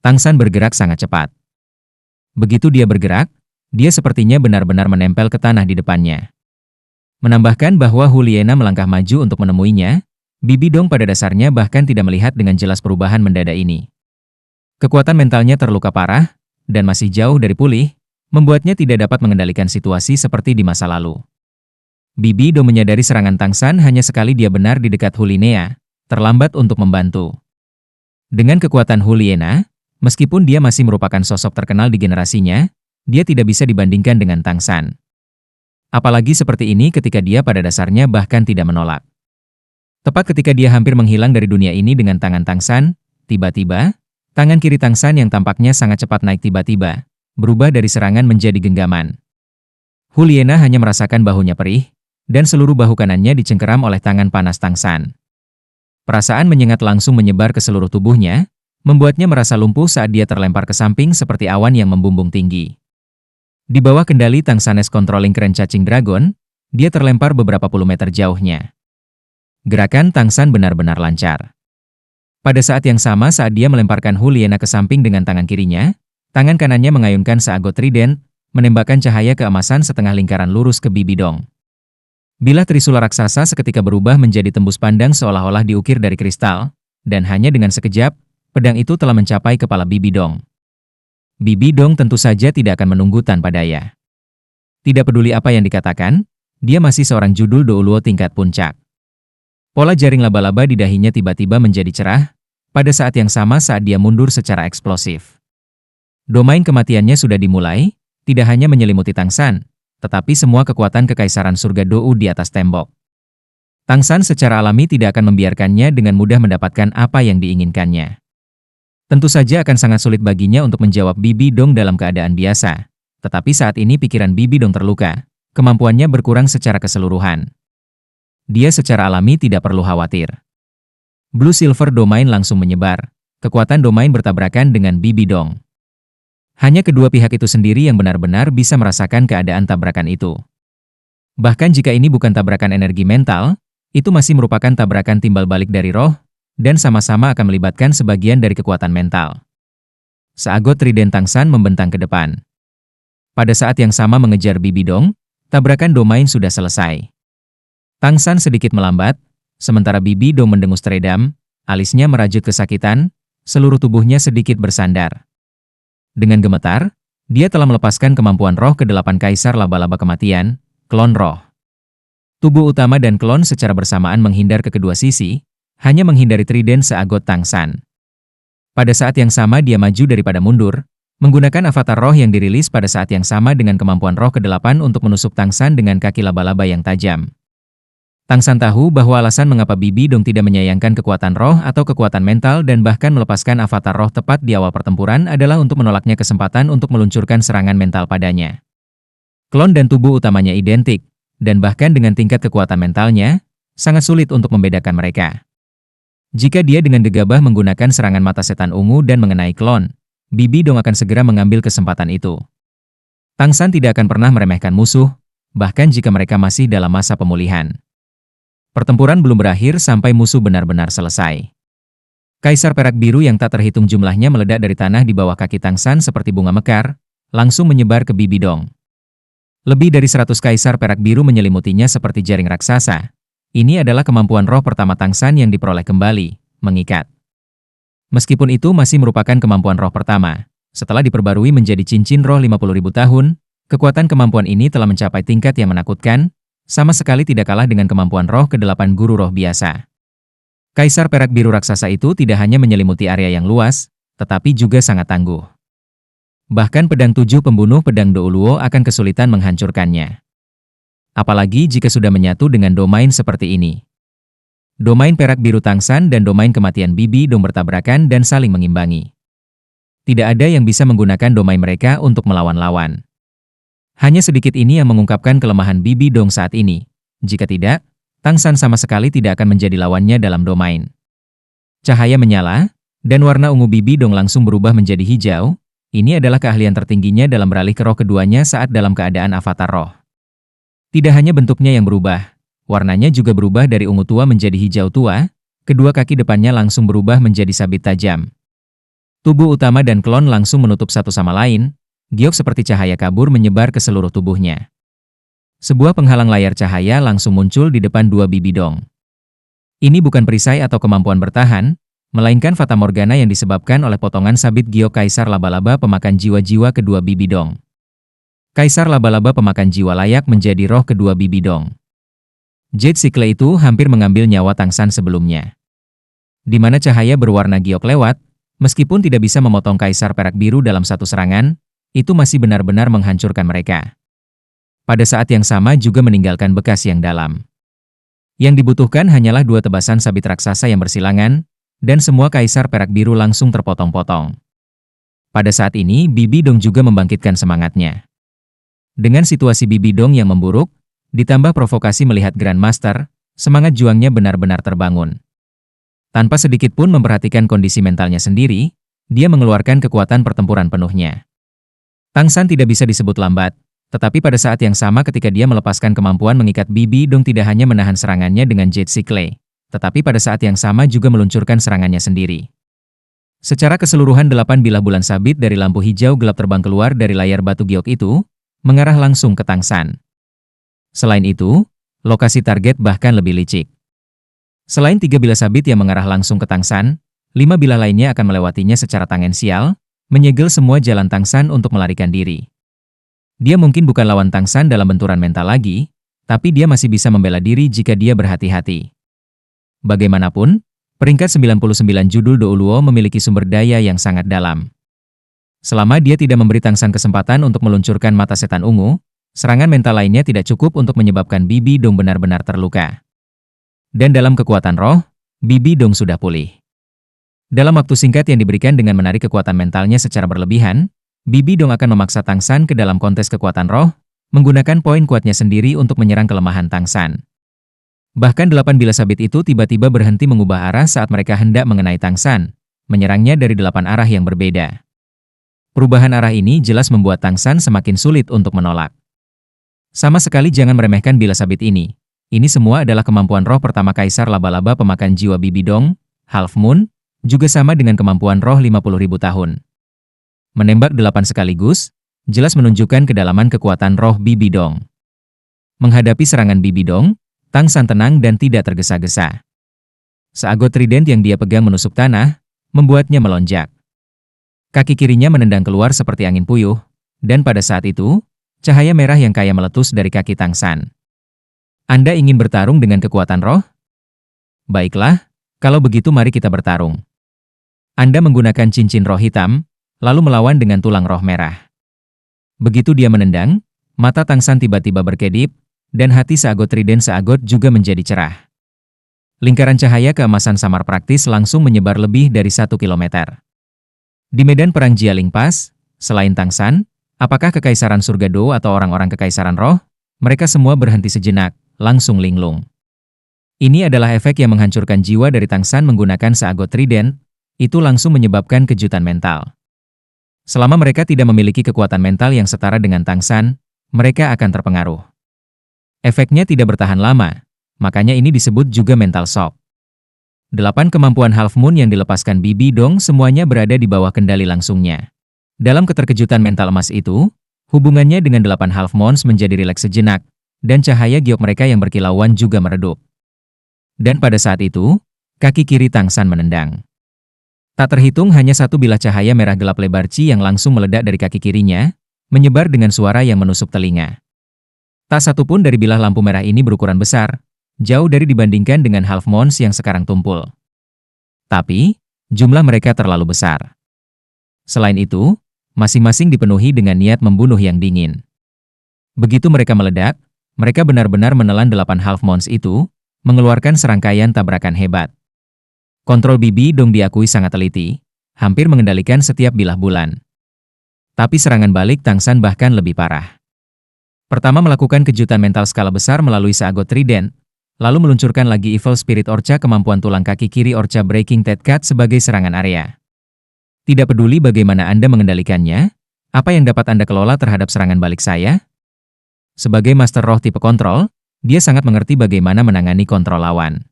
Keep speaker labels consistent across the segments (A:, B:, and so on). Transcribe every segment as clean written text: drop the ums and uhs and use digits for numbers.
A: Tangsan bergerak sangat cepat. Begitu dia bergerak, dia sepertinya benar-benar menempel ke tanah di depannya. Menambahkan bahwa Huliena melangkah maju untuk menemuinya, Bibi Dong pada dasarnya bahkan tidak melihat dengan jelas perubahan mendadak ini. Kekuatan mentalnya terluka parah, dan masih jauh dari pulih, membuatnya tidak dapat mengendalikan situasi seperti di masa lalu. Bibi Dong menyadari serangan Tangsan hanya sekali dia benar di dekat Hulinea, terlambat untuk membantu. Dengan kekuatan Huliena, meskipun dia masih merupakan sosok terkenal di generasinya, dia tidak bisa dibandingkan dengan Tangsan. Apalagi seperti ini ketika dia pada dasarnya bahkan tidak menolak. Tepat ketika dia hampir menghilang dari dunia ini dengan tangan Tangsan, tiba-tiba, tangan kiri Tangsan yang tampaknya sangat cepat naik tiba-tiba, berubah dari serangan menjadi genggaman. Huliena hanya merasakan bahunya perih, dan seluruh bahu kanannya dicengkeram oleh tangan panas Tangsan. Perasaan menyengat langsung menyebar ke seluruh tubuhnya, membuatnya merasa lumpuh saat dia terlempar ke samping seperti awan yang membumbung tinggi. Di bawah kendali Tangsanes Controlling Crane Cacing Dragon, dia terlempar beberapa puluh meter jauhnya. Gerakan Tangsan benar-benar lancar. Pada saat yang sama saat dia melemparkan Huliena ke samping dengan tangan kirinya, tangan kanannya mengayunkan seagot trident, menembakkan cahaya keemasan setengah lingkaran lurus ke Bibi Dong. Bilah trisula raksasa seketika berubah menjadi tembus pandang seolah-olah diukir dari kristal, dan hanya dengan sekejap, pedang itu telah mencapai kepala Bibi Dong. Bibi Dong tentu saja tidak akan menunggu tanpa daya. Tidak peduli apa yang dikatakan, dia masih seorang judul Douluo tingkat puncak. Pola jaring laba-laba di dahinya tiba-tiba menjadi cerah, pada saat yang sama saat dia mundur secara eksplosif. Domain kematiannya sudah dimulai, tidak hanya menyelimuti Tangsan, tetapi semua kekuatan kekaisaran surga Dou di atas tembok. Tangsan secara alami tidak akan membiarkannya dengan mudah mendapatkan apa yang diinginkannya. Tentu saja akan sangat sulit baginya untuk menjawab Bibi Dong dalam keadaan biasa, tetapi saat ini pikiran Bibi Dong terluka, kemampuannya berkurang secara keseluruhan. Dia secara alami tidak perlu khawatir. Blue Silver Domain langsung menyebar, kekuatan domain bertabrakan dengan Bibi Dong. Hanya kedua pihak itu sendiri yang benar-benar bisa merasakan keadaan tabrakan itu. Bahkan jika ini bukan tabrakan energi mental, itu masih merupakan tabrakan timbal balik dari roh, dan sama-sama akan melibatkan sebagian dari kekuatan mental. Seagot trident Tangsan membentang ke depan. Pada saat yang sama mengejar Bibi Dong, tabrakan domain sudah selesai. Tangsan sedikit melambat, sementara Bibi Dong mendengus teredam, alisnya merajut kesakitan, seluruh tubuhnya sedikit bersandar. Dengan gemetar, dia telah melepaskan kemampuan roh ke-8 Kaisar Laba-Laba Kematian, klon roh. Tubuh utama dan klon secara bersamaan menghindar ke kedua sisi, hanya menghindari trident seagot Tangsan. Pada saat yang sama dia maju daripada mundur, menggunakan avatar roh yang dirilis pada saat yang sama dengan kemampuan roh ke-8 untuk menusuk Tangsan dengan kaki laba-laba yang tajam. Tangsan tahu bahwa alasan mengapa Bibi Dong tidak menyayangkan kekuatan roh atau kekuatan mental dan bahkan melepaskan avatar roh tepat di awal pertempuran adalah untuk menolaknya kesempatan untuk meluncurkan serangan mental padanya. Klon dan tubuh utamanya identik, dan bahkan dengan tingkat kekuatan mentalnya, sangat sulit untuk membedakan mereka. Jika dia dengan gegabah menggunakan serangan mata setan ungu dan mengenai klon, Bibi Dong akan segera mengambil kesempatan itu. Tangsan tidak akan pernah meremehkan musuh, bahkan jika mereka masih dalam masa pemulihan. Pertempuran belum berakhir sampai musuh benar-benar selesai. Kaisar perak biru yang tak terhitung jumlahnya meledak dari tanah di bawah kaki Tangsan seperti bunga mekar, langsung menyebar ke Bibi Dong. Lebih dari 100 kaisar perak biru menyelimutinya seperti jaring raksasa. Ini adalah kemampuan roh pertama Tangsan yang diperoleh kembali, mengikat. Meskipun itu masih merupakan kemampuan roh pertama, setelah diperbarui menjadi cincin roh 50.000 tahun, kekuatan kemampuan ini telah mencapai tingkat yang menakutkan, sama sekali tidak kalah dengan kemampuan roh ke-8 guru roh biasa. Kaisar perak biru raksasa itu tidak hanya menyelimuti area yang luas, tetapi juga sangat tangguh. Bahkan pedang 7 pembunuh pedang Douluo akan kesulitan menghancurkannya. Apalagi jika sudah menyatu dengan domain seperti ini. Domain perak biru Tangsan dan domain kematian Bibi Dong bertabrakan dan saling mengimbangi. Tidak ada yang bisa menggunakan domain mereka untuk melawan-lawan. Hanya sedikit ini yang mengungkapkan kelemahan Bibi Dong saat ini. Jika tidak, Tangsan sama sekali tidak akan menjadi lawannya dalam domain. Cahaya menyala, dan warna ungu Bibi Dong langsung berubah menjadi hijau. Ini adalah keahlian tertingginya dalam beralih ke roh keduanya saat dalam keadaan avatar roh. Tidak hanya bentuknya yang berubah, warnanya juga berubah dari ungu tua menjadi hijau tua, kedua kaki depannya langsung berubah menjadi sabit tajam. Tubuh utama dan klon langsung menutup satu sama lain, giok seperti cahaya kabur menyebar ke seluruh tubuhnya. Sebuah penghalang layar cahaya langsung muncul di depan dua bibi dong. Ini bukan perisai atau kemampuan bertahan, melainkan fata morgana yang disebabkan oleh potongan sabit giok kaisar laba-laba pemakan jiwa-jiwa kedua bibi dong. Kaisar laba-laba pemakan jiwa layak menjadi roh kedua bibi dong. Jade Cycle itu hampir mengambil nyawa Tang San sebelumnya. Di mana cahaya berwarna giok lewat, meskipun tidak bisa memotong kaisar perak biru dalam satu serangan, itu masih benar-benar menghancurkan mereka. Pada saat yang sama juga meninggalkan bekas yang dalam. Yang dibutuhkan hanyalah dua tebasan sabit raksasa yang bersilangan, dan semua kaisar perak biru langsung terpotong-potong. Pada saat ini, Bibi Dong juga membangkitkan semangatnya. Dengan situasi Bibi Dong yang memburuk, ditambah provokasi melihat Grandmaster, semangat juangnya benar-benar terbangun. Tanpa sedikit pun memperhatikan kondisi mentalnya sendiri, dia mengeluarkan kekuatan pertempuran penuhnya. Tang San tidak bisa disebut lambat, tetapi pada saat yang sama ketika dia melepaskan kemampuan mengikat Bibi Dong tidak hanya menahan serangannya dengan Jade Cycle, tetapi pada saat yang sama juga meluncurkan serangannya sendiri. Secara keseluruhan 8 bilah bulan sabit dari lampu hijau gelap terbang keluar dari layar batu giok itu, mengarah langsung ke Tang San. Selain itu, lokasi target bahkan lebih licik. Selain 3 bilah sabit yang mengarah langsung ke Tang San, 5 bilah lainnya akan melewatinya secara tangensial, menyegel semua jalan Tang San untuk melarikan diri. Dia mungkin bukan lawan Tang San dalam benturan mental lagi, tapi dia masih bisa membela diri jika dia berhati-hati. Bagaimanapun, peringkat 99 judul Do Luo memiliki sumber daya yang sangat dalam. Selama dia tidak memberi Tang San kesempatan untuk meluncurkan mata setan ungu, serangan mental lainnya tidak cukup untuk menyebabkan Bibi Dong benar-benar terluka. Dan dalam kekuatan roh, Bibi Dong sudah pulih. Dalam waktu singkat yang diberikan dengan menarik kekuatan mentalnya secara berlebihan, Bibi Dong akan memaksa Tang San ke dalam kontes kekuatan roh, menggunakan poin kuatnya sendiri untuk menyerang kelemahan Tang San. Bahkan 8 bilah sabit itu tiba-tiba berhenti mengubah arah saat mereka hendak mengenai Tang San, menyerangnya dari 8 arah yang berbeda. Perubahan arah ini jelas membuat Tang San semakin sulit untuk menolak. Sama sekali jangan meremehkan bilah sabit ini. Ini semua adalah kemampuan roh pertama Kaisar Laba-Laba pemakan jiwa Bibi Dong, Half Moon, juga sama dengan kemampuan roh 50.000 tahun. Menembak 8 sekaligus, jelas menunjukkan kedalaman kekuatan roh Bibi Dong. Menghadapi serangan Bibi Dong, Tang San tenang dan tidak tergesa-gesa. Seagot trident yang dia pegang menusuk tanah, membuatnya melonjak. Kaki kirinya menendang keluar seperti angin puyuh, dan pada saat itu, cahaya merah yang kaya meletus dari kaki Tang San. Anda ingin bertarung dengan kekuatan roh? Baiklah, kalau begitu mari kita bertarung. Anda menggunakan cincin roh hitam, lalu melawan dengan tulang roh merah. Begitu dia menendang, mata Tang San tiba-tiba berkedip, dan hati seagot trident seagot juga menjadi cerah. Lingkaran cahaya keemasan samar praktis langsung menyebar lebih dari 1 kilometer. Di medan perang Jialing Pass, selain Tang San, apakah Kekaisaran Surga Do atau orang-orang Kekaisaran Roh? Mereka semua berhenti sejenak, langsung linglung. Ini adalah efek yang menghancurkan jiwa dari Tang San menggunakan seagot trident, itu langsung menyebabkan kejutan mental. Selama mereka tidak memiliki kekuatan mental yang setara dengan Tang San, mereka akan terpengaruh. Efeknya tidak bertahan lama, makanya ini disebut juga mental shock. 8 kemampuan Half Moon yang dilepaskan Bibi Dong semuanya berada di bawah kendali langsungnya. Dalam keterkejutan mental emas itu, hubungannya dengan 8 Half Moons menjadi rileks sejenak, dan cahaya giok mereka yang berkilauan juga meredup. Dan pada saat itu, kaki kiri Tang San menendang. Tak terhitung hanya 1 bilah cahaya merah gelap lebar Ci yang langsung meledak dari kaki kirinya, menyebar dengan suara yang menusuk telinga. Tak satu pun dari bilah lampu merah ini berukuran besar, jauh dari dibandingkan dengan Half Moons yang sekarang tumpul. Tapi, jumlah mereka terlalu besar. Selain itu, masing-masing dipenuhi dengan niat membunuh yang dingin. Begitu mereka meledak, mereka benar-benar menelan 8 Half Moons itu, mengeluarkan serangkaian tabrakan hebat. Kontrol Bibi Dong diakui sangat teliti, hampir mengendalikan setiap bilah bulan. Tapi serangan balik Tang San bahkan lebih parah. Pertama melakukan kejutan mental skala besar melalui seagot trident, lalu meluncurkan lagi Evil Spirit Orca kemampuan tulang kaki kiri Orca Breaking Ted Cut sebagai serangan area. Tidak peduli bagaimana Anda mengendalikannya, apa yang dapat Anda kelola terhadap serangan balik saya? Sebagai Master Roh tipe kontrol, dia sangat mengerti bagaimana menangani kontrol lawan.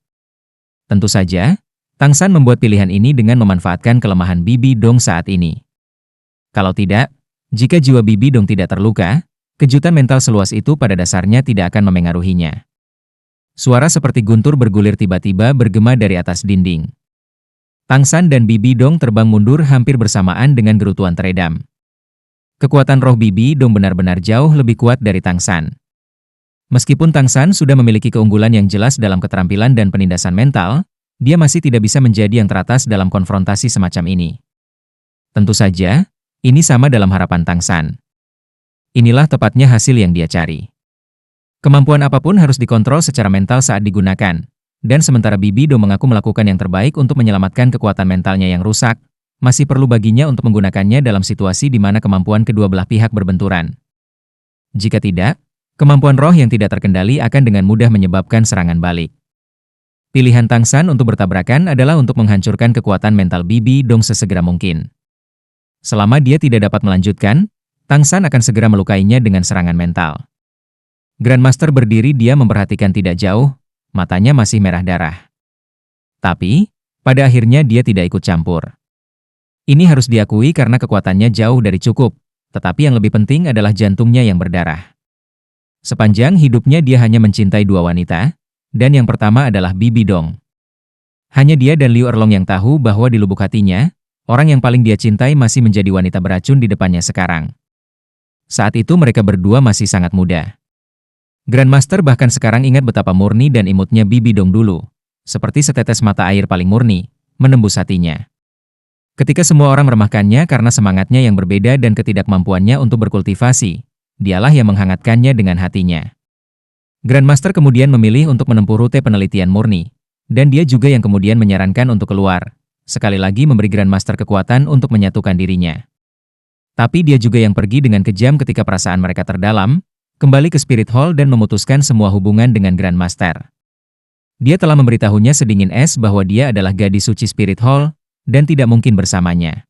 A: Tentu saja, Tang San membuat pilihan ini dengan memanfaatkan kelemahan Bibi Dong saat ini. Kalau tidak, jika jiwa Bibi Dong tidak terluka, kejutan mental seluas itu pada dasarnya tidak akan memengaruhinya. Suara seperti guntur bergulir tiba-tiba bergema dari atas dinding. Tang San dan Bibi Dong terbang mundur hampir bersamaan dengan gerutuan teredam. Kekuatan roh Bibi Dong benar-benar jauh lebih kuat dari Tang San. Meskipun Tang San sudah memiliki keunggulan yang jelas dalam keterampilan dan penindasan mental, dia masih tidak bisa menjadi yang teratas dalam konfrontasi semacam ini. Tentu saja, ini sama dalam harapan Tang San. Inilah tepatnya hasil yang dia cari. Kemampuan apapun harus dikontrol secara mental saat digunakan, dan sementara Bibi Dong mengaku melakukan yang terbaik untuk menyelamatkan kekuatan mentalnya yang rusak, masih perlu baginya untuk menggunakannya dalam situasi di mana kemampuan kedua belah pihak berbenturan. Jika tidak, kemampuan roh yang tidak terkendali akan dengan mudah menyebabkan serangan balik. Pilihan Tang San untuk bertabrakan adalah untuk menghancurkan kekuatan mental Bibi Dong sesegera mungkin. Selama dia tidak dapat melanjutkan, Tang San akan segera melukainya dengan serangan mental. Grandmaster berdiri diam memperhatikan tidak jauh, matanya masih merah darah. Tapi, pada akhirnya dia tidak ikut campur. Ini harus diakui karena kekuatannya jauh dari cukup, tetapi yang lebih penting adalah jantungnya yang berdarah. Sepanjang hidupnya dia hanya mencintai dua wanita, dan yang pertama adalah Bibi Dong. Hanya dia dan Liu Erlong yang tahu bahwa di lubuk hatinya, orang yang paling dia cintai masih menjadi wanita beracun di depannya sekarang. Saat itu mereka berdua masih sangat muda. Grandmaster bahkan sekarang ingat betapa murni dan imutnya Bibi Dong dulu, seperti setetes mata air paling murni, menembus hatinya. Ketika semua orang meremahkannya karena semangatnya yang berbeda dan ketidakmampuannya untuk berkultivasi, dialah yang menghangatkannya dengan hatinya. Grandmaster kemudian memilih untuk menempuh rute penelitian murni, dan dia juga yang kemudian menyarankan untuk keluar, sekali lagi memberi Grandmaster kekuatan untuk menyatukan dirinya. Tapi dia juga yang pergi dengan kejam ketika perasaan mereka terdalam, kembali ke Spirit Hall dan memutuskan semua hubungan dengan Grandmaster. Dia telah memberitahunya sedingin es bahwa dia adalah gadis suci Spirit Hall, dan tidak mungkin bersamanya.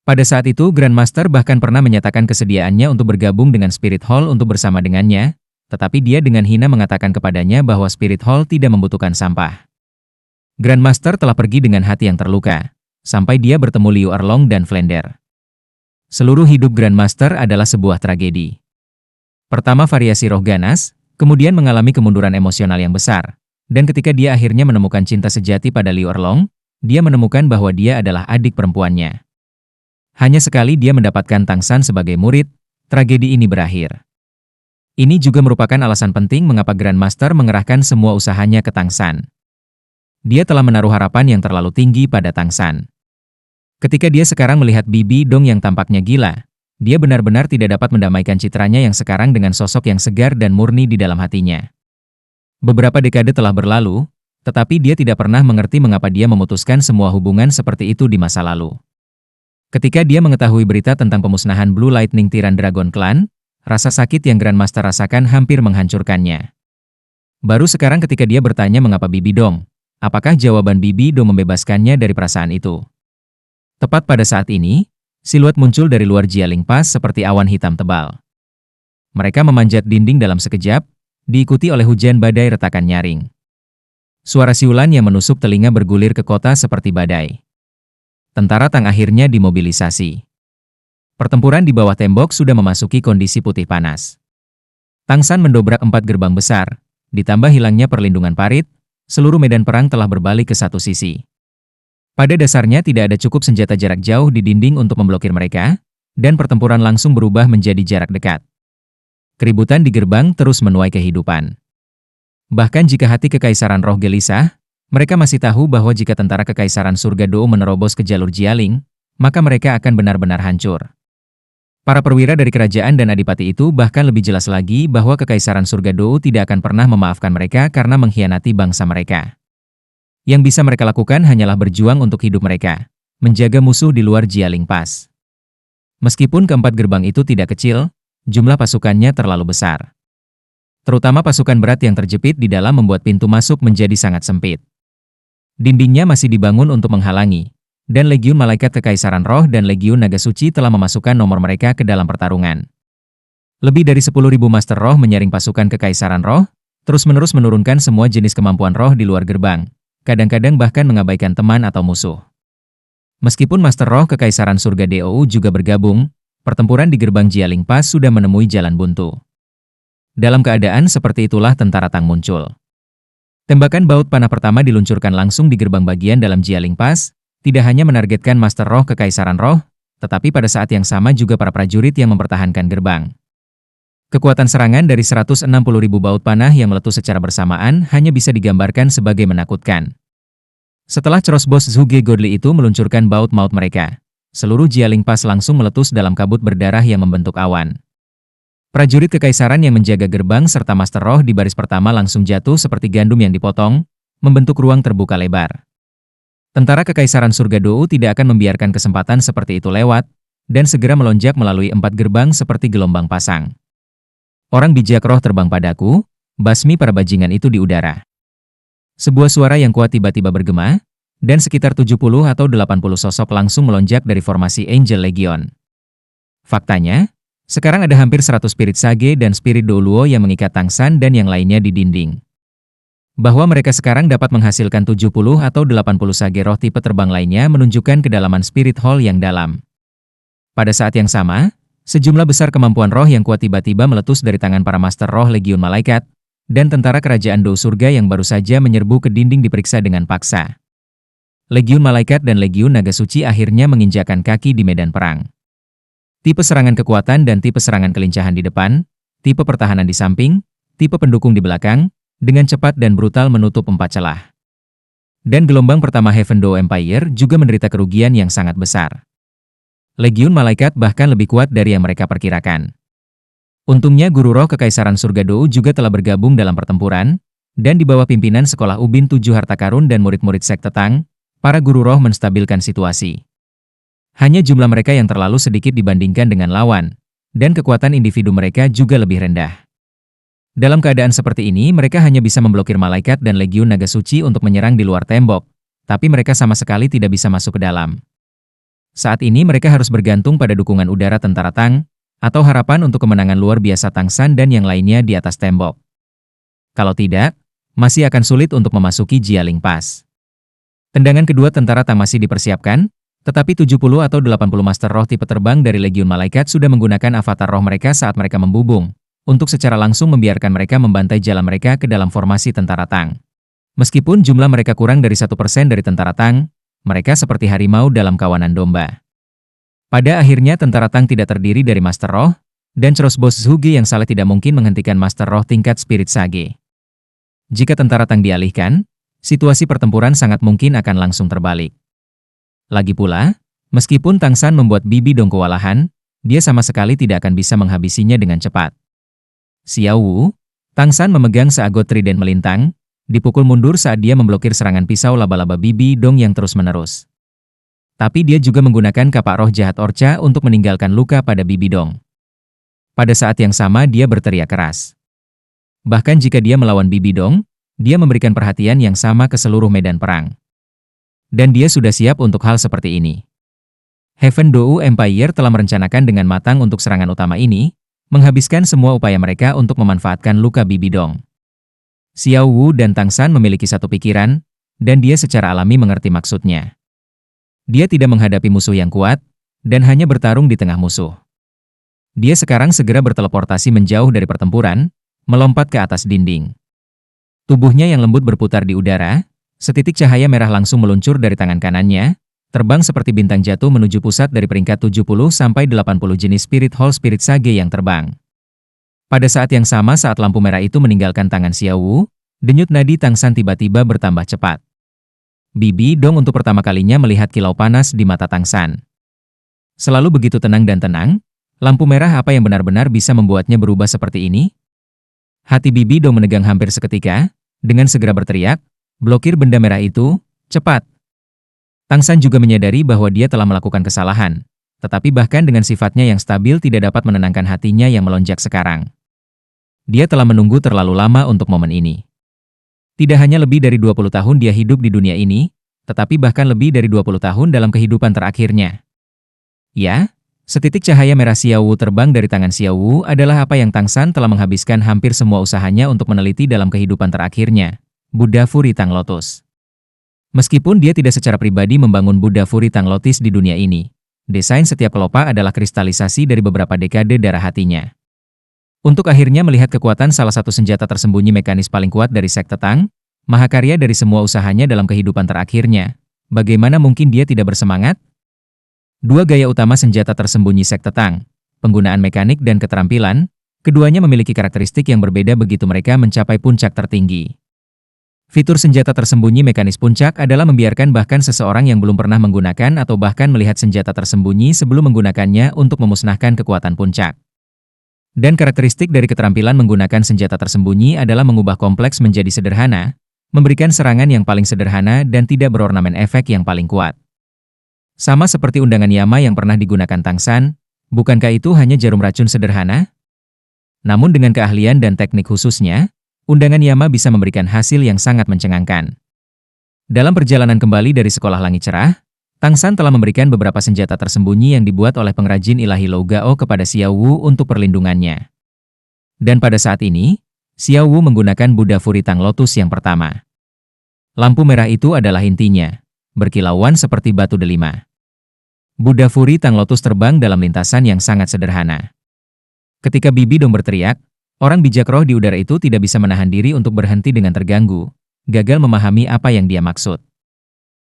A: Pada saat itu Grandmaster bahkan pernah menyatakan kesediaannya untuk bergabung dengan Spirit Hall untuk bersama dengannya, tetapi dia dengan hina mengatakan kepadanya bahwa Spirit Hall tidak membutuhkan sampah. Grandmaster telah pergi dengan hati yang terluka, sampai dia bertemu Liu Erlong dan Flender. Seluruh hidup Grandmaster adalah sebuah tragedi. Pertama variasi roh ganas, kemudian mengalami kemunduran emosional yang besar, dan ketika dia akhirnya menemukan cinta sejati pada Liu Erlong, dia menemukan bahwa dia adalah adik perempuannya. Hanya sekali dia mendapatkan Tang San sebagai murid, tragedi ini berakhir. Ini juga merupakan alasan penting mengapa Grandmaster mengerahkan semua usahanya ke Tang San. Dia telah menaruh harapan yang terlalu tinggi pada Tang San. Ketika dia sekarang melihat Bibi Dong yang tampaknya gila, dia benar-benar tidak dapat mendamaikan citranya yang sekarang dengan sosok yang segar dan murni di dalam hatinya. Beberapa dekade telah berlalu, tetapi dia tidak pernah mengerti mengapa dia memutuskan semua hubungan seperti itu di masa lalu. Ketika dia mengetahui berita tentang pemusnahan Blue Lightning Tiran Dragon Clan, rasa sakit yang Grandmaster rasakan hampir menghancurkannya. Baru sekarang ketika dia bertanya mengapa Bibi Dong, apakah jawaban Bibi Dong membebaskannya dari perasaan itu. Tepat pada saat ini, siluet muncul dari luar Jialing Pass seperti awan hitam tebal. Mereka memanjat dinding dalam sekejap, diikuti oleh hujan badai retakan nyaring. Suara siulan yang menusuk telinga bergulir ke kota seperti badai. Tentara Tang akhirnya dimobilisasi. Pertempuran di bawah tembok sudah memasuki kondisi putih panas. Tang San mendobrak 4 gerbang besar, ditambah hilangnya perlindungan parit, seluruh medan perang telah berbalik ke satu sisi. Pada dasarnya tidak ada cukup senjata jarak jauh di dinding untuk memblokir mereka, dan pertempuran langsung berubah menjadi jarak dekat. Keributan di gerbang terus menuai kehidupan. Bahkan jika hati Kekaisaran Roh gelisah, mereka masih tahu bahwa jika tentara Kekaisaran Surga Dou menerobos ke jalur Jialing, maka mereka akan benar-benar hancur. Para perwira dari kerajaan dan adipati itu bahkan lebih jelas lagi bahwa Kekaisaran Surga Dou tidak akan pernah memaafkan mereka karena mengkhianati bangsa mereka. Yang bisa mereka lakukan hanyalah berjuang untuk hidup mereka, menjaga musuh di luar Jialing Pass. Meskipun keempat gerbang itu tidak kecil, jumlah pasukannya terlalu besar. Terutama pasukan berat yang terjepit di dalam membuat pintu masuk menjadi sangat sempit. Dindingnya masih dibangun untuk menghalangi, dan Legiun Malaikat Kekaisaran Roh dan Legiun Naga Suci telah memasukkan nomor mereka ke dalam pertarungan. Lebih dari 10.000 Master Roh menyaring pasukan Kekaisaran Roh, terus-menerus menurunkan semua jenis kemampuan roh di luar gerbang, kadang-kadang bahkan mengabaikan teman atau musuh. Meskipun Master Roh Kekaisaran Surga DOU juga bergabung, pertempuran di gerbang Jialing Pass sudah menemui jalan buntu. Dalam keadaan seperti itulah tentara Tang muncul. Tembakan baut panah pertama diluncurkan langsung di gerbang bagian dalam Jialing Pass, tidak hanya menargetkan Master Roh Kekaisaran Roh, tetapi pada saat yang sama juga para prajurit yang mempertahankan gerbang. Kekuatan serangan dari 160.000 baut panah yang meletus secara bersamaan hanya bisa digambarkan sebagai menakutkan. Setelah crossbow Zhuge Godly itu meluncurkan baut maut mereka, seluruh Jialing Pass langsung meletus dalam kabut berdarah yang membentuk awan. Prajurit kekaisaran yang menjaga gerbang serta Master Roh di baris pertama langsung jatuh seperti gandum yang dipotong, membentuk ruang terbuka lebar. Tentara Kekaisaran Surga DOU tidak akan membiarkan kesempatan seperti itu lewat, dan segera melonjak melalui 4 gerbang seperti gelombang pasang. Orang bijak roh terbang padaku, basmi para bajingan itu di udara. Sebuah suara yang kuat tiba-tiba bergema, dan sekitar 70 atau 80 sosok langsung melonjak dari formasi Angel Legion. Faktanya, sekarang ada hampir 100 spirit sage dan spirit Douluo yang mengikat Tang San dan yang lainnya di dinding. Bahwa mereka sekarang dapat menghasilkan 70 atau 80 sage roh tipe terbang lainnya menunjukkan kedalaman spirit hall yang dalam. Pada saat yang sama, sejumlah besar kemampuan roh yang kuat tiba-tiba meletus dari tangan para master roh Legiun Malaikat, dan tentara kerajaan Dou Surga yang baru saja menyerbu ke dinding diperiksa dengan paksa. Legiun Malaikat dan Legiun Naga Suci akhirnya menginjakan kaki di medan perang. Tipe serangan kekuatan dan tipe serangan kelincahan di depan, tipe pertahanan di samping, tipe pendukung di belakang, dengan cepat dan brutal menutup 4 celah. Dan gelombang pertama Heaven Dou Empire juga menderita kerugian yang sangat besar. Legiun Malaikat bahkan lebih kuat dari yang mereka perkirakan. Untungnya Guru Roh Kekaisaran Surga Dou juga telah bergabung dalam pertempuran, dan di bawah pimpinan Sekolah Ubin 7 Harta Karun dan murid-murid Sekte Tang, para Guru Roh menstabilkan situasi. Hanya jumlah mereka yang terlalu sedikit dibandingkan dengan lawan, dan kekuatan individu mereka juga lebih rendah. Dalam keadaan seperti ini mereka hanya bisa memblokir Malaikat dan Legiun Naga Suci untuk menyerang di luar tembok, tapi mereka sama sekali tidak bisa masuk ke dalam. Saat ini mereka harus bergantung pada dukungan udara tentara Tang, atau harapan untuk kemenangan luar biasa Tang San dan yang lainnya di atas tembok. Kalau tidak, masih akan sulit untuk memasuki Jialing Pass. Tendangan kedua tentara Tang masih dipersiapkan, tetapi 70 atau 80 master roh tipe terbang dari Legiun Malaikat sudah menggunakan avatar roh mereka saat mereka membubung, untuk secara langsung membiarkan mereka membantai jalan mereka ke dalam formasi tentara Tang. Meskipun jumlah mereka kurang dari 1% dari tentara Tang, mereka seperti harimau dalam kawanan domba. Pada akhirnya tentara Tang tidak terdiri dari Master Roh, dan crossbow Zhuge yang salah tidak mungkin menghentikan Master Roh tingkat Spirit Sage. Jika tentara Tang dialihkan, situasi pertempuran sangat mungkin akan langsung terbalik. Lagi pula, meskipun Tang San membuat Bibi Dong kewalahan, dia sama sekali tidak akan bisa menghabisinya dengan cepat. Xiao Wu, Tang San memegang seagot trident melintang, dipukul mundur saat dia memblokir serangan pisau laba-laba Bibi Dong yang terus-menerus. Tapi dia juga menggunakan kapak roh jahat Orca untuk meninggalkan luka pada Bibi Dong. Pada saat yang sama dia berteriak keras. Bahkan jika dia melawan Bibi Dong, dia memberikan perhatian yang sama ke seluruh medan perang. Dan dia sudah siap untuk hal seperti ini. Heaven Dou Empire telah merencanakan dengan matang untuk serangan utama ini, menghabiskan semua upaya mereka untuk memanfaatkan luka Bibi Dong. Xiao Wu dan Tang San memiliki satu pikiran, dan dia secara alami mengerti maksudnya. Dia tidak menghadapi musuh yang kuat, dan hanya bertarung di tengah musuh. Dia sekarang segera berteleportasi menjauh dari pertempuran, melompat ke atas dinding. Tubuhnya yang lembut berputar di udara, setitik cahaya merah langsung meluncur dari tangan kanannya, terbang seperti bintang jatuh menuju pusat dari peringkat 70 sampai 80 jenis Spirit Hall Spirit Sage yang terbang. Pada saat yang sama saat lampu merah itu meninggalkan tangan Xiao Wu, denyut nadi Tang San tiba-tiba bertambah cepat. Bibi Dong untuk pertama kalinya melihat kilau panas di mata Tang San. Selalu begitu tenang dan tenang, lampu merah apa yang benar-benar bisa membuatnya berubah seperti ini? Hati Bibi Dong menegang hampir seketika, dengan segera berteriak, blokir benda merah itu, cepat. Tang San juga menyadari bahwa dia telah melakukan kesalahan, tetapi bahkan dengan sifatnya yang stabil tidak dapat menenangkan hatinya yang melonjak sekarang. Dia telah menunggu terlalu lama untuk momen ini. Tidak hanya lebih dari 20 tahun dia hidup di dunia ini, tetapi bahkan lebih dari 20 tahun dalam kehidupan terakhirnya. Ya, setitik cahaya merah Xiao Wu terbang dari tangan Xiao Wu adalah apa yang Tang San telah menghabiskan hampir semua usahanya untuk meneliti dalam kehidupan terakhirnya, Buddha Furi Tang Lotus. Meskipun dia tidak secara pribadi membangun Buddha Furi Tanglotis di dunia ini, desain setiap kelopak adalah kristalisasi dari beberapa dekade darah hatinya. Untuk akhirnya melihat kekuatan salah satu senjata tersembunyi mekanis paling kuat dari sekte Tang, mahakarya dari semua usahanya dalam kehidupan terakhirnya, bagaimana mungkin dia tidak bersemangat? Dua gaya utama senjata tersembunyi sekte Tang, penggunaan mekanik dan keterampilan, keduanya memiliki karakteristik yang berbeda begitu mereka mencapai puncak tertinggi. Fitur senjata tersembunyi mekanis puncak adalah membiarkan bahkan seseorang yang belum pernah menggunakan atau bahkan melihat senjata tersembunyi sebelum menggunakannya untuk memusnahkan kekuatan puncak. Dan karakteristik dari keterampilan menggunakan senjata tersembunyi adalah mengubah kompleks menjadi sederhana, memberikan serangan yang paling sederhana dan tidak berornamen efek yang paling kuat. Sama seperti undangan Yama yang pernah digunakan Tang San, bukankah itu hanya jarum racun sederhana? Namun dengan keahlian dan teknik khususnya, undangan Yama bisa memberikan hasil yang sangat mencengangkan. Dalam perjalanan kembali dari sekolah langit cerah, Tang San telah memberikan beberapa senjata tersembunyi yang dibuat oleh pengrajin ilahi Lou Gao kepada Xiao Wu untuk perlindungannya. Dan pada saat ini, Xiao Wu menggunakan Buddha Furi Tang Lotus yang pertama. Lampu merah itu adalah intinya, berkilauan seperti batu delima. Buddha Furi Tang Lotus terbang dalam lintasan yang sangat sederhana. Ketika Bibi Dong berteriak, orang bijak roh di udara itu tidak bisa menahan diri untuk berhenti dengan terganggu, gagal memahami apa yang dia maksud.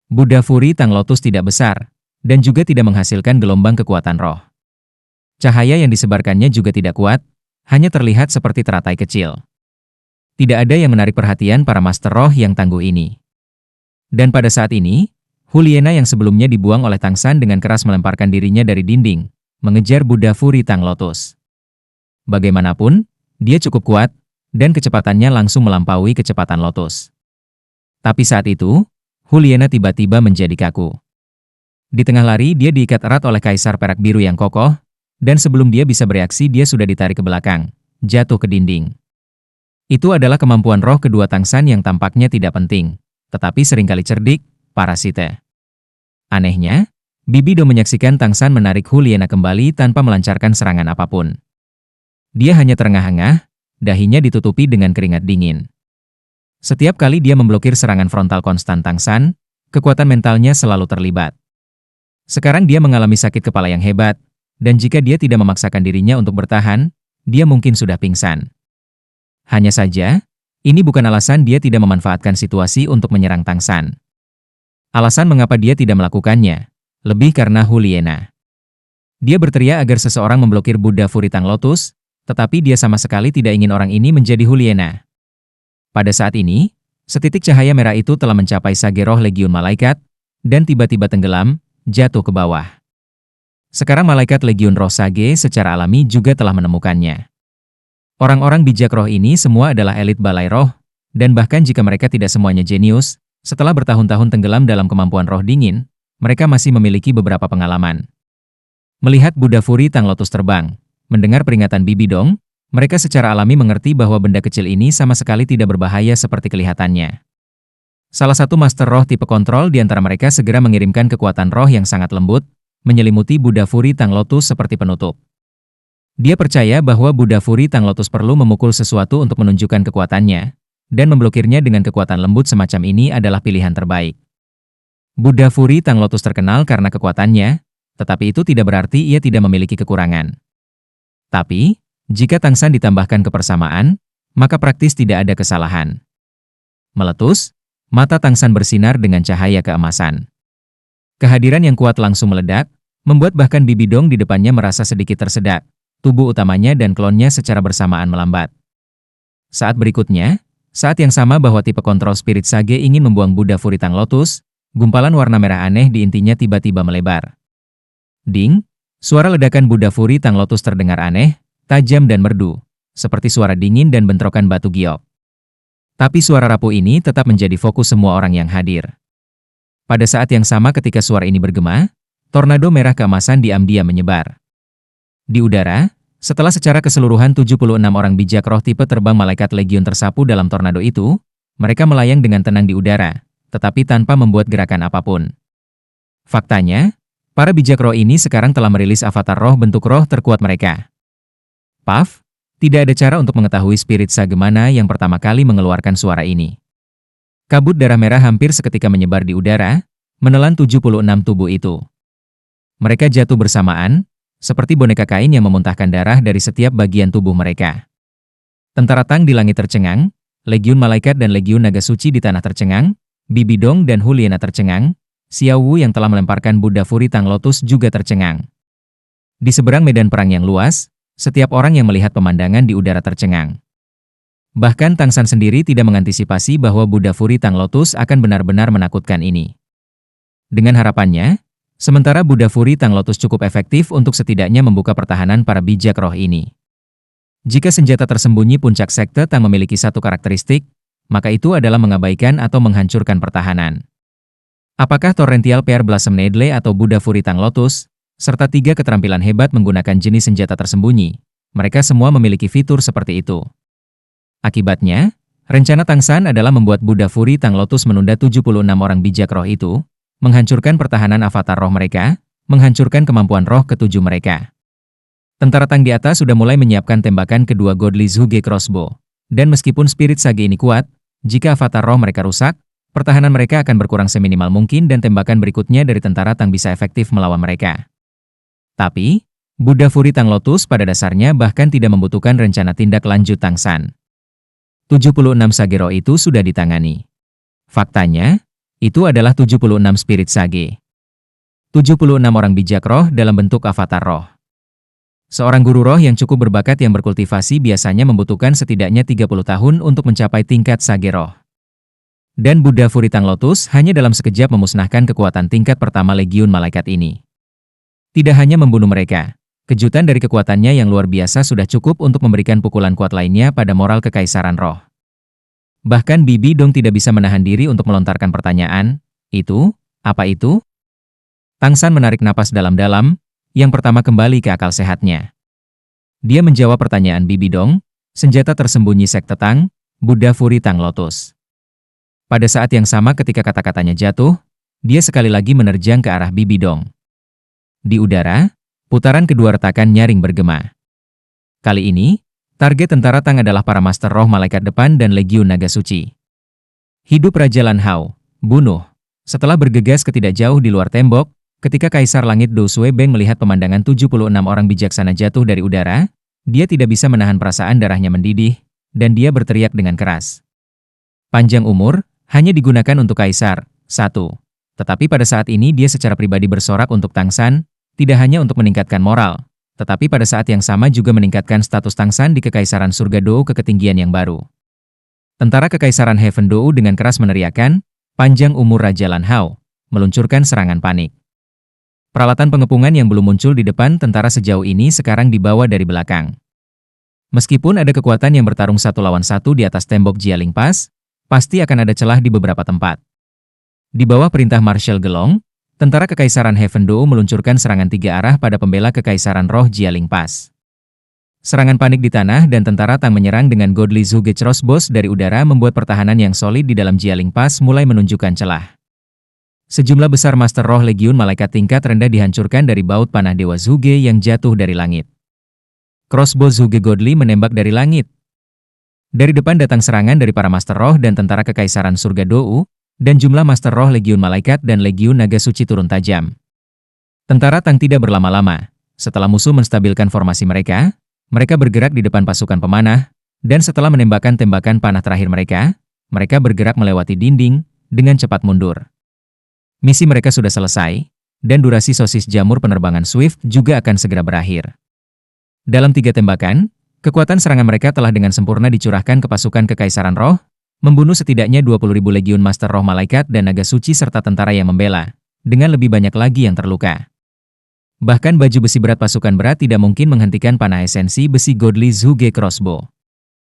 A: Buddha Furi Tang Lotus tidak besar, dan juga tidak menghasilkan gelombang kekuatan roh. Cahaya yang disebarkannya juga tidak kuat, hanya terlihat seperti teratai kecil. Tidak ada yang menarik perhatian para master roh yang tangguh ini. Dan pada saat ini, Huliena yang sebelumnya dibuang oleh Tang San dengan keras melemparkan dirinya dari dinding, mengejar Buddha Furi Tang Lotus. Bagaimanapun, dia cukup kuat, dan kecepatannya langsung melampaui kecepatan Lotus. Tapi saat itu, Huliena tiba-tiba menjadi kaku. Di tengah lari dia diikat erat oleh Kaisar Perak Biru yang kokoh, dan sebelum dia bisa bereaksi dia sudah ditarik ke belakang, jatuh ke dinding. Itu adalah kemampuan roh kedua Tang San yang tampaknya tidak penting, tetapi seringkali cerdik, parasite. Anehnya, Bibi Dong menyaksikan Tang San menarik Huliena kembali tanpa melancarkan serangan apapun. Dia hanya terengah-engah, dahinya ditutupi dengan keringat dingin. Setiap kali dia memblokir serangan frontal konstan Tang San, kekuatan mentalnya selalu terlibat. Sekarang dia mengalami sakit kepala yang hebat, dan jika dia tidak memaksakan dirinya untuk bertahan, dia mungkin sudah pingsan. Hanya saja, ini bukan alasan dia tidak memanfaatkan situasi untuk menyerang Tang San. Alasan mengapa dia tidak melakukannya, lebih karena Huliena. Dia berteriak agar seseorang memblokir Buddha Furi Tang Lotus, tetapi dia sama sekali tidak ingin orang ini menjadi Huliena. Pada saat ini, setitik cahaya merah itu telah mencapai sage roh Legiun Malaikat, dan tiba-tiba tenggelam, jatuh ke bawah. Sekarang Malaikat Legiun Roh Sage secara alami juga telah menemukannya. Orang-orang bijak roh ini semua adalah elit balai roh, dan bahkan jika mereka tidak semuanya jenius, setelah bertahun-tahun tenggelam dalam kemampuan roh dingin, mereka masih memiliki beberapa pengalaman. Melihat Buddha Furi Tang Lotus terbang, mendengar peringatan Bibi Dong, mereka secara alami mengerti bahwa benda kecil ini sama sekali tidak berbahaya seperti kelihatannya. Salah satu master roh tipe kontrol di antara mereka segera mengirimkan kekuatan roh yang sangat lembut, menyelimuti Buddha Furi Tang Lotus seperti penutup. Dia percaya bahwa Buddha Furi Tang Lotus perlu memukul sesuatu untuk menunjukkan kekuatannya, dan memblokirnya dengan kekuatan lembut semacam ini adalah pilihan terbaik. Buddha Furi Tang Lotus terkenal karena kekuatannya, tetapi itu tidak berarti ia tidak memiliki kekurangan. Tapi, jika Tang San ditambahkan kebersamaan, maka praktis tidak ada kesalahan. Meletus, mata Tang San bersinar dengan cahaya keemasan. Kehadiran yang kuat langsung meledak, membuat bahkan Bibi Dong di depannya merasa sedikit tersedak, tubuh utamanya dan klonnya secara bersamaan melambat. Saat berikutnya, saat yang sama bahwa tipe kontrol spirit Sage ingin membuang Buddha Furi Tang Lotus, gumpalan warna merah aneh di intinya tiba-tiba melebar. Ding! Suara ledakan Buddha Furi Tang Lotus terdengar aneh, tajam dan merdu, seperti suara dingin dan bentrokan batu giok. Tapi suara rapuh ini tetap menjadi fokus semua orang yang hadir. Pada saat yang sama ketika suara ini bergema, tornado merah keemasan diam-diam menyebar. Di udara, setelah secara keseluruhan 76 orang bijak roh tipe terbang malaikat legiun tersapu dalam tornado itu, mereka melayang dengan tenang di udara, tetapi tanpa membuat gerakan apapun. Faktanya, para bijak roh ini sekarang telah merilis avatar roh bentuk roh terkuat mereka. Paf, tidak ada cara untuk mengetahui spirit Sage mana yang pertama kali mengeluarkan suara ini. Kabut darah merah hampir seketika menyebar di udara, menelan 76 tubuh itu. Mereka jatuh bersamaan, seperti boneka kain yang memuntahkan darah dari setiap bagian tubuh mereka. Tentara Tang di langit tercengang, Legiun Malaikat dan Legiun Naga Suci di tanah tercengang, Bibi Dong dan Huliena tercengang, Xiao Wu yang telah melemparkan Buddha Furi Tang Lotus juga tercengang. Di seberang medan perang yang luas, setiap orang yang melihat pemandangan di udara tercengang. Bahkan Tang San sendiri tidak mengantisipasi bahwa Buddha Furi Tang Lotus akan benar-benar menakutkan ini. Dengan harapannya, sementara Buddha Furi Tang Lotus cukup efektif untuk setidaknya membuka pertahanan para bijak roh ini. Jika senjata tersembunyi puncak sekte Tang memiliki satu karakteristik, maka itu adalah mengabaikan atau menghancurkan pertahanan. Apakah Torrential Pear Blossom Needle atau Buddha Furi Tang Lotus, serta 3 keterampilan hebat menggunakan jenis senjata tersembunyi, mereka semua memiliki fitur seperti itu. Akibatnya, rencana Tang San adalah membuat Buddha Furi Tang Lotus menunda 76 orang bijak roh itu, menghancurkan pertahanan avatar roh mereka, menghancurkan kemampuan roh ketujuh mereka. Tentara Tang di atas sudah mulai menyiapkan tembakan kedua Godly Zhuge Crossbow, dan meskipun spirit sage ini kuat, jika avatar roh mereka rusak, pertahanan mereka akan berkurang seminimal mungkin dan tembakan berikutnya dari tentara Tang bisa efektif melawan mereka. Tapi, Buddha Furi Tang Lotus pada dasarnya bahkan tidak membutuhkan rencana tindak lanjut Tang San. 76 sage roh itu sudah ditangani. Faktanya, itu adalah 76 spirit sage. 76 orang bijak roh dalam bentuk avatar roh. Seorang guru roh yang cukup berbakat yang berkultivasi biasanya membutuhkan setidaknya 30 tahun untuk mencapai tingkat sage roh. Dan Buddha Furi Tang Lotus hanya dalam sekejap memusnahkan kekuatan tingkat pertama Legiun Malaikat ini. Tidak hanya membunuh mereka, kejutan dari kekuatannya yang luar biasa sudah cukup untuk memberikan pukulan kuat lainnya pada moral kekaisaran roh. Bahkan Bibi Dong tidak bisa menahan diri untuk melontarkan pertanyaan, "Itu, apa itu?" Tang San menarik napas dalam-dalam, yang pertama kembali ke akal sehatnya. Dia menjawab pertanyaan Bibi Dong, senjata tersembunyi sekte Tang, Buddha Furi Tang Lotus. Pada saat yang sama ketika kata-katanya jatuh, dia sekali lagi menerjang ke arah Bibi Dong. Di udara, putaran kedua retakan nyaring bergema. Kali ini, target tentara Tang adalah para master roh malaikat depan dan Legiun Naga Suci. Hidup Raja Lan Hao, bunuh. Setelah bergegas ke tidak jauh di luar tembok, ketika Kaisar Langit Dou Sue Beng melihat pemandangan 76 orang bijaksana jatuh dari udara, dia tidak bisa menahan perasaan darahnya mendidih, dan dia berteriak dengan keras. Panjang umur, hanya digunakan untuk Kaisar, 1. Tetapi pada saat ini dia secara pribadi bersorak untuk Tang San, tidak hanya untuk meningkatkan moral, tetapi pada saat yang sama juga meningkatkan status Tang San di Kekaisaran Surga Dou ke ketinggian yang baru. Tentara Kekaisaran Heaven Dou dengan keras meneriakkan, "Panjang umur Raja Lan Hao," meluncurkan serangan panik. Peralatan pengepungan yang belum muncul di depan tentara sejauh ini sekarang dibawa dari belakang. Meskipun ada kekuatan yang bertarung 1 lawan 1 di atas tembok Jialing Pass, pasti akan ada celah di beberapa tempat. Di bawah perintah Marshal Gelong, tentara Kekaisaran Heaven Dou meluncurkan serangan 3 arah pada pembela Kekaisaran Roh Jialing Pass. Serangan panik di tanah dan tentara Tang menyerang dengan Godly Zhuge Crossbows dari udara membuat pertahanan yang solid di dalam Jialing Pass mulai menunjukkan celah. Sejumlah besar Master Roh Legiun Malaikat tingkat rendah dihancurkan dari baut panah Dewa Zhuge yang jatuh dari langit. Crossbow Zhuge Godly menembak dari langit. Dari depan datang serangan dari para Master Roh dan tentara Kekaisaran Surga Dou, dan jumlah Master Roh Legiun Malaikat dan Legiun Naga Suci turun tajam. Tentara Tang tidak berlama-lama. Setelah musuh menstabilkan formasi mereka bergerak di depan pasukan pemanah, dan setelah menembakkan tembakan panah terakhir mereka bergerak melewati dinding, dengan cepat mundur. Misi mereka sudah selesai, dan durasi sosis jamur penerbangan Swift juga akan segera berakhir. Dalam 3 tembakan, kekuatan serangan mereka telah dengan sempurna dicurahkan ke pasukan Kekaisaran Roh, membunuh setidaknya 20.000 Legiun Master Roh Malaikat dan Naga Suci serta tentara yang membela, dengan lebih banyak lagi yang terluka. Bahkan baju besi berat pasukan berat tidak mungkin menghentikan panah esensi besi Godly Zhuge Crossbow.